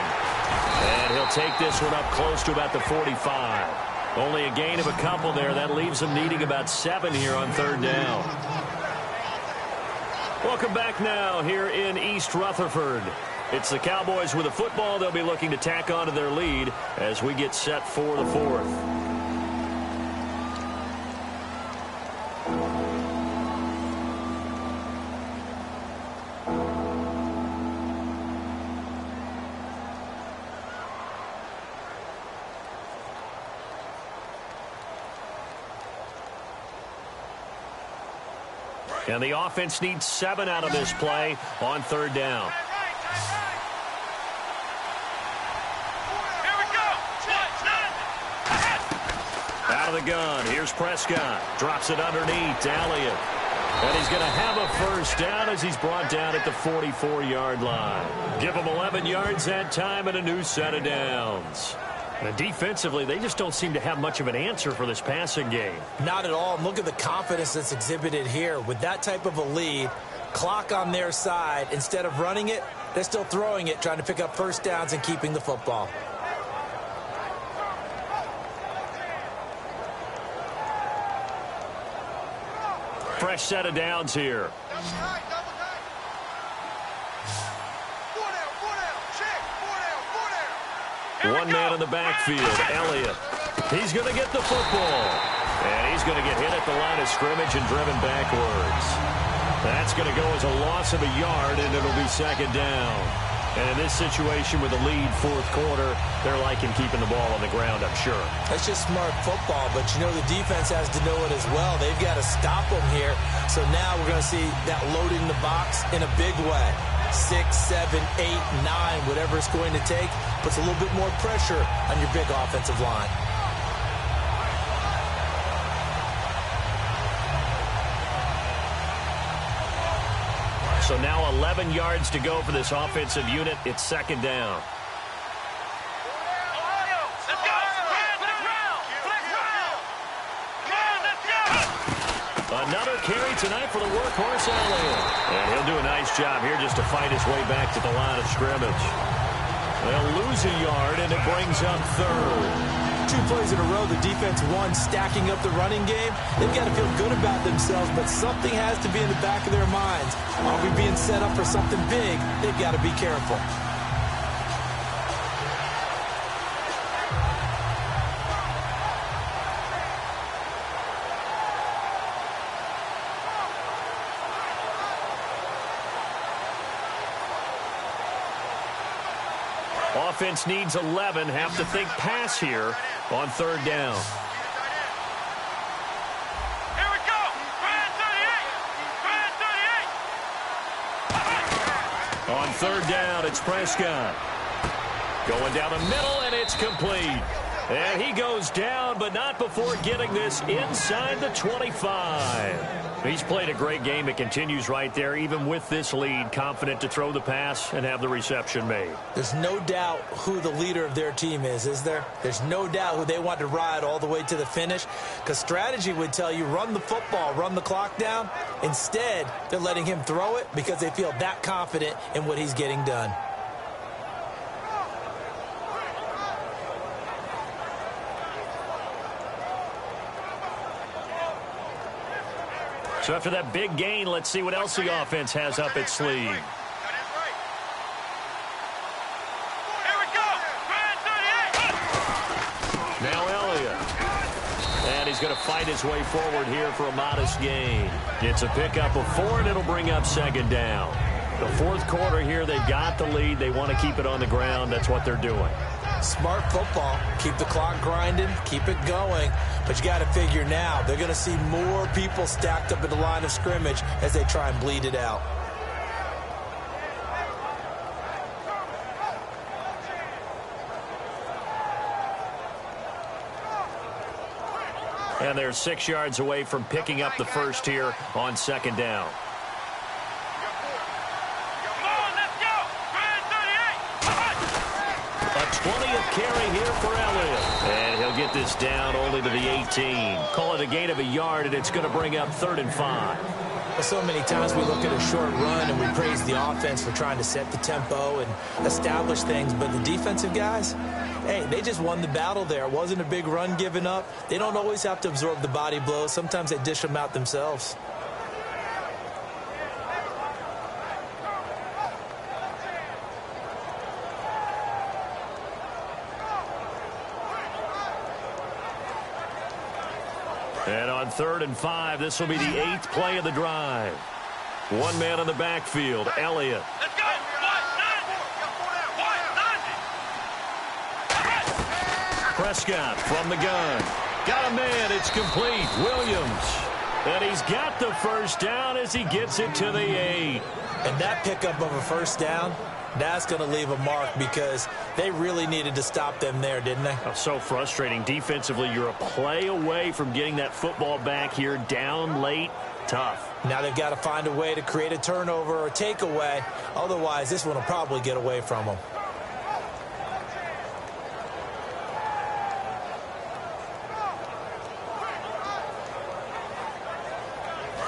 And he'll take this one up close to about the 45. Only a gain of a couple there. That leaves them needing about 7 here on 3rd down. Welcome back now here in East Rutherford. It's the Cowboys with the football. They'll be looking to tack on to their lead as we get set for the 4th. And the offense needs 7 out of this play on 3rd down. Here we go. Out of the gun. Here's Prescott. Drops it underneath to Elliott. And he's going to have a 1st down as he's brought down at the 44-yard line. Give him 11 yards that time and a new set of downs. And defensively, they just don't seem to have much of an answer for this passing game. Not at all. Look at the confidence that's exhibited here. With that type of a lead, clock on their side, instead of running it, they're still throwing it, trying to pick up 1st downs and keeping the football. Fresh set of downs here. One man in the backfield, Elliott. He's going to get the football. And he's going to get hit at the line of scrimmage and driven backwards. That's going to go as a loss of a yard, and it'll be 2nd down. And in this situation with the lead 4th quarter, they're liking keeping the ball on the ground, I'm sure. That's just smart football, but you know the defense has to know it as well. They've got to stop them here. So now we're going to see that loading the box in a big way. 6, 7, 8, 9, whatever it's going to take, puts a little bit more pressure on your big offensive line. So now 11 yards to go for this offensive unit. It's 2nd down. Let's go. Flex round. Another carry tonight for the workhorse Elliott. And he'll do a nice job here just to fight his way back to the line of scrimmage. They'll lose a yard, and it brings up 3rd. 2 plays in a row, the defense won, stacking up the running game. They've got to feel good about themselves, but something has to be in the back of their minds. Are we being set up for something big? They've got to be careful. Offense needs 11. Have to think pass here on 3rd down. Here we go. 38. On 3rd down, it's Prescott. Going down the middle, and it's complete. And he goes down, but not before getting this inside the 25. He's played a great game. It continues right there, even with this lead, confident to throw the pass and have the reception made. There's no doubt who the leader of their team is there? There's no doubt who they want to ride all the way to the finish, because strategy would tell you run the football, run the clock down. Instead, they're letting him throw it because they feel that confident in what he's getting done. So after that big gain, let's see what else the offense has up its sleeve. Here we go. Now Elliott. And he's going to fight his way forward here for a modest gain. It's a pickup of 4, and it'll bring up second down. The fourth quarter here, they've got the lead. They want to keep it on the ground. That's what they're doing. Smart football. Keep the clock grinding. Keep it going. But you got to figure now, they're going to see more people stacked up at the line of scrimmage as they try and bleed it out. And they're 6 yards away from picking up the first here on second down. A 20th carry here for Elliott. And he'll get this down only to the 18. Call it a gain of a yard, and it's going to bring up 3rd and 5. So many times we look at a short run and we praise the offense for trying to set the tempo and establish things, but the defensive guys, hey, they just won the battle there. It wasn't a big run given up. They don't always have to absorb the body blows. Sometimes they dish them out themselves. And on 3rd and 5, this will be the 8th play of the drive. One man on the backfield, Elliott. Let's go. 190. Prescott from the gun. Got a man. It's complete. Williams. And he's got the first down as he gets it to the 8. And that pickup of a first down, that's going to leave a mark because they really needed to stop them there, didn't they? Oh, so frustrating. Defensively, you're a play away from getting that football back here down late. Tough. Now they've got to find a way to create a turnover or a takeaway. Otherwise, this one will probably get away from them.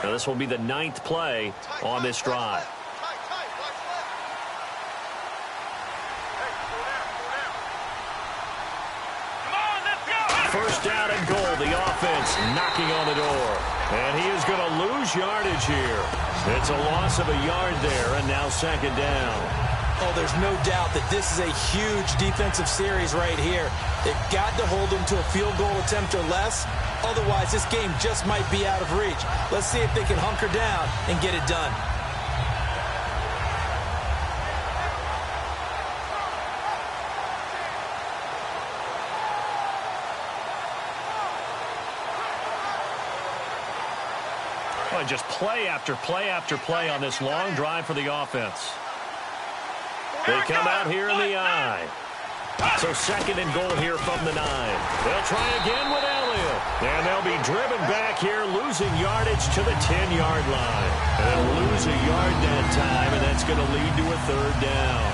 Now this will be the 9th play on this drive. First down and goal. The offense knocking on the door. And he is going to lose yardage here. It's a loss of a yard there, and now second down. Oh, there's no doubt that this is a huge defensive series right here. They've got to hold them to a field goal attempt or less. Otherwise, this game just might be out of reach. Let's see if they can hunker down and get it done. Well, just play after play after play on this long drive for the offense. They come out here in the I. So second and goal here from the 9. They'll try again with Elliott. And they'll be driven back here, losing yardage to the 10-yard line. And they'll lose a yard that time, and that's going to lead to a 3rd down.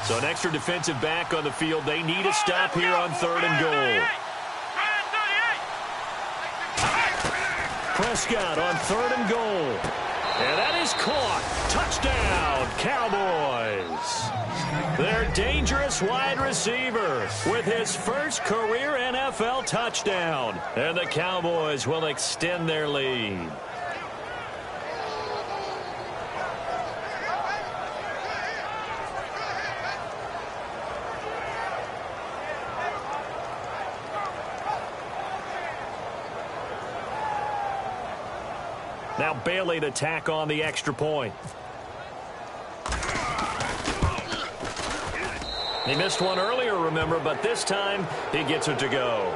So an extra defensive back on the field. They need a stop here on 3rd and goal. Prescott on 3rd and goal. And that is caught. Touchdown, Cowboys. Their dangerous wide receiver with his first career NFL touchdown. And the Cowboys will extend their lead. Now Bailey to tack on the extra point. He missed one earlier, remember, but this time he gets it to go.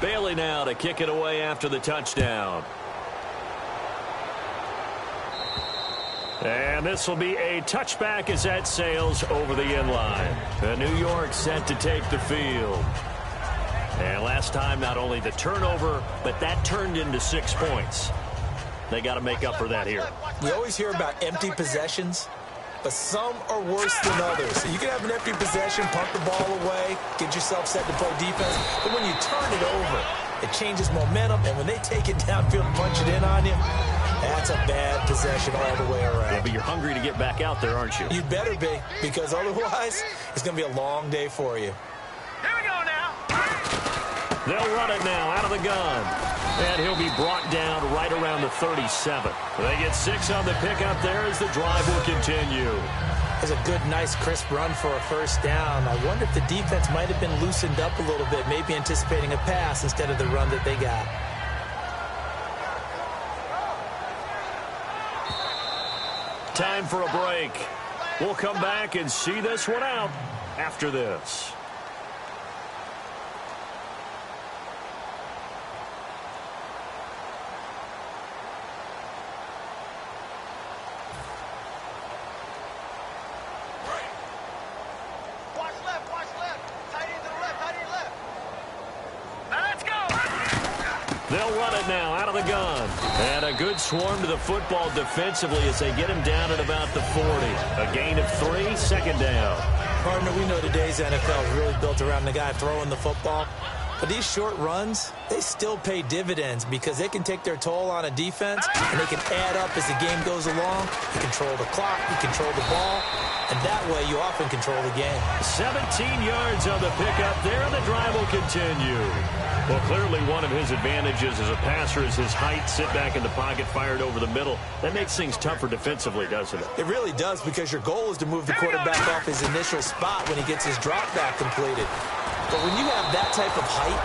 Bailey now to kick it away after the touchdown. And this will be a touchback as that sails over the inline. And New York set to take the field. And last time, not only the turnover, but that turned into 6 points. They got to make up for that here. We always hear about empty possessions, but some are worse than others. So you can have an empty possession, punt the ball away, get yourself set to play defense. But when you turn it over, it changes momentum. And when they take it downfield and punch it in on you, that's a bad possession all the way around. Yeah, but you're hungry to get back out there, aren't you? You better be, because otherwise it's going to be a long day for you. Here we go now. They'll run it now out of the gun. And he'll be brought down right around the 37. They get 6 on the pickup there as the drive will continue. It's a good, nice, crisp run for a first down. I wonder if the defense might have been loosened up a little bit, maybe anticipating a pass instead of the run that they got. Time for a break. We'll come back and see this one out after this. Watch left, watch left. Tight end to the left, tight end left. Now let's go. They'll run it now out of the gun. And a good swarm to the football defensively as they get him down at about the 40. A gain of 3, second down. Partner, we know today's NFL is really built around the guy throwing the football. But these short runs, they still pay dividends because they can take their toll on a defense and they can add up as the game goes along. You control the clock, you control the ball, and that way you often control the game. 17 yards on the pickup there, and the drive will continue. Well, clearly one of his advantages as a passer is his height, sit back in the pocket, fired over the middle. That makes things tougher defensively, doesn't it? It really does, because your goal is to move the quarterback off his initial spot when he gets his drop back completed. But when you have that type of height,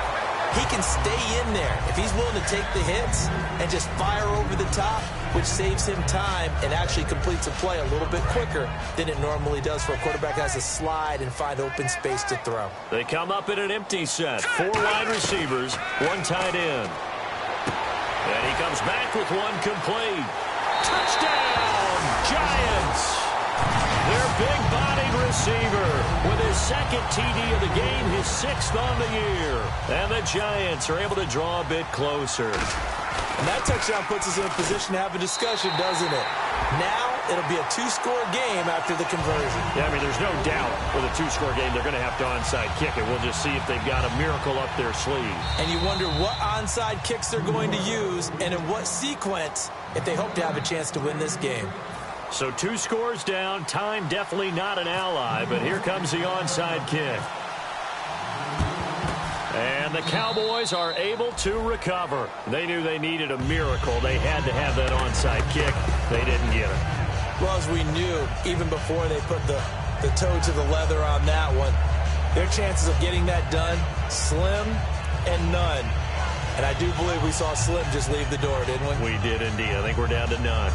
he can stay in there if he's willing to take the hits and just fire over the top, which saves him time and actually completes a play a little bit quicker than it normally does for a quarterback that has to slide and find open space to throw. They come up in an empty set. 4 wide receivers, 1 tight end. And he comes back with 1 complete. Touchdown, Giants! Their big-bodied receiver with his 2nd TD of the game, his 6th on the year. And the Giants are able to draw a bit closer. And that touchdown puts us in a position to have a discussion, doesn't it? Now it'll be a 2-score game after the conversion. Yeah, I mean, there's no doubt with a 2-score game they're going to have to onside kick it. We'll just see if they've got a miracle up their sleeve. And you wonder what onside kicks they're going to use and in what sequence if they hope to have a chance to win this game. So 2 scores down. Time definitely not an ally, but here comes the onside kick. And the Cowboys are able to recover. They knew they needed a miracle. They had to have that onside kick. They didn't get it. Well, as we knew, even before they put the toe to the leather on that one, their chances of getting that done, slim and none. And I do believe we saw Slim just leave the door, didn't we? We did indeed. I think we're down to none.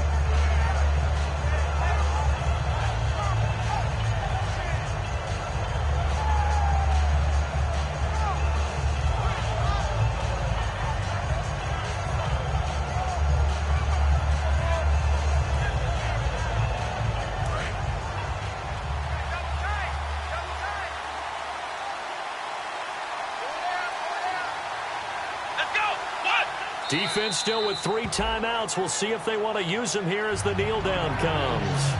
Defense still with 3 timeouts. We'll see if they want to use them here as the kneel down comes.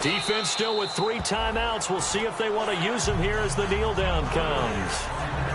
Defense still with 3 timeouts. We'll see if they want to use them here as the kneel down comes.